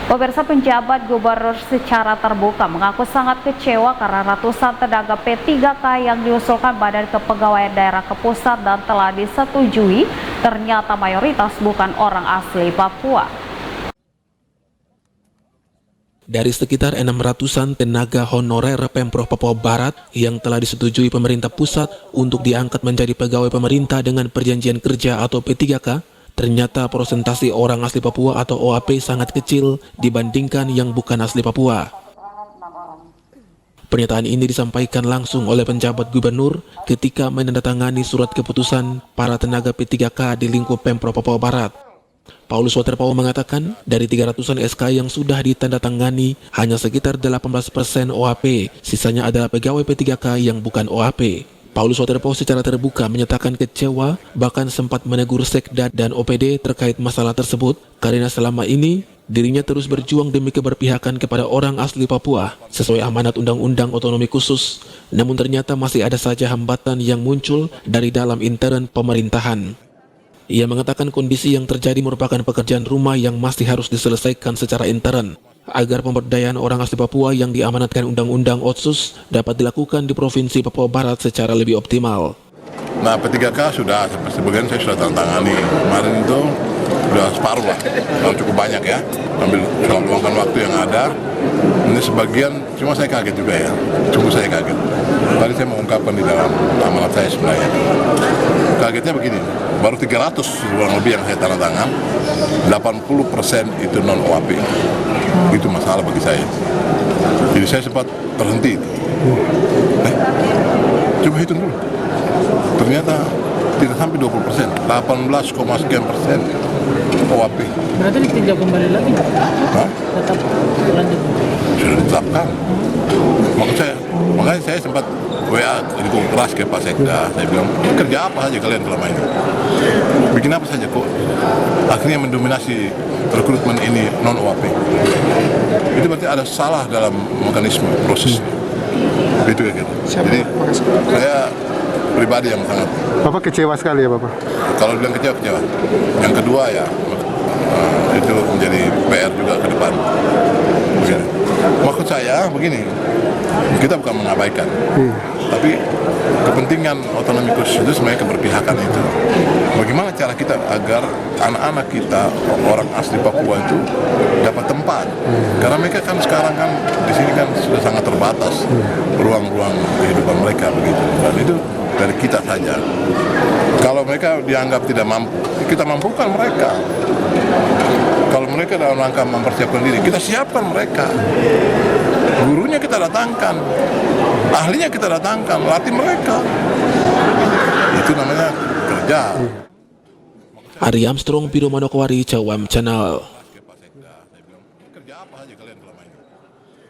Pemirsa, penjabat gubernur secara terbuka mengaku sangat kecewa karena ratusan tenaga P3K yang diusulkan Badan Kepegawaian Daerah ke pusat dan telah disetujui ternyata mayoritas bukan orang asli Papua. Dari sekitar 600-an tenaga honorer Pemprov Papua Barat yang telah disetujui pemerintah pusat untuk diangkat menjadi pegawai pemerintah dengan perjanjian kerja atau P3K, ternyata persentase orang asli Papua atau OAP sangat kecil dibandingkan yang bukan asli Papua. Pernyataan ini disampaikan langsung oleh penjabat gubernur ketika menandatangani surat keputusan para tenaga P3K di lingkup Pemprov Papua Barat. Paulus Waterpauw mengatakan dari 300-an SK yang sudah ditandatangani, hanya sekitar 18% OAP, sisanya adalah pegawai P3K yang bukan OAP. Paulus Waterpauw secara terbuka menyatakan kecewa, bahkan sempat menegur Sekda dan OPD terkait masalah tersebut, karena selama ini dirinya terus berjuang demi keberpihakan kepada orang asli Papua sesuai amanat Undang-Undang Otonomi Khusus. Namun ternyata masih ada saja hambatan yang muncul dari dalam intern pemerintahan. Ia mengatakan kondisi yang terjadi merupakan pekerjaan rumah yang masih harus diselesaikan secara intern, agar pemberdayaan orang asli Papua yang diamanatkan Undang-Undang Otsus dapat dilakukan di Provinsi Papua Barat secara lebih optimal. Nah, P3K sudah, sebagian saya sudah tantangani. Kemarin itu sudah separuh lah, cukup banyak ya. Ambil luangkan waktu yang ada. Ini sebagian, cuma saya kaget juga ya. Cuma saya kaget. Tadi saya mengungkapkan di dalam amanat saya sebenarnya. Kagetnya begini, baru 300 kurang lebih yang saya tanda tangan, 80% itu non-OAP. Itu masalah bagi saya. Jadi saya sempat terhenti. Coba hitung dulu. Ternyata tidak sampai 20%, 18,sekian% OAP. Berarti ditinjau kembali lagi? Hah? Tetap lanjut? Sudah ditetapkan. Makanya saya sempat WA cukup keras ke Pak Sekda. Saya bilang, kerja apa saja kalian selama ini? Bikin apa saja kok? Akhirnya mendominasi rekrutmen ini non-OAP. Itu berarti ada salah dalam mekanisme proses. Itu ya gitu. Jadi saya pribadi yang sangat. Bapak kecewa sekali ya Bapak? Kalau bilang kecewa. Yang kedua ya, itu menjadi PR juga ke depan. Begini. Maksud saya begini, kita bukan mengabaikan, tapi kepentingan otonomi khusus itu sebenarnya keberpihakan itu. Bagaimana cara kita agar anak-anak kita, orang asli Papua itu dapat tempat? Karena mereka kan sekarang kan di sini kan sudah sangat terbatas ruang-ruang kehidupan mereka begitu. Dan itu dari kita saja. Kalau mereka dianggap tidak mampu, kita mampukan mereka. Kalau mereka dalam rangka mempersiapkan diri, kita siapkan mereka. Gurunya kita datangkan, ahlinya kita datangkan, latih mereka. Itu namanya kerja. Ari Armstrong, Biro Manokwari, Cawam Channel.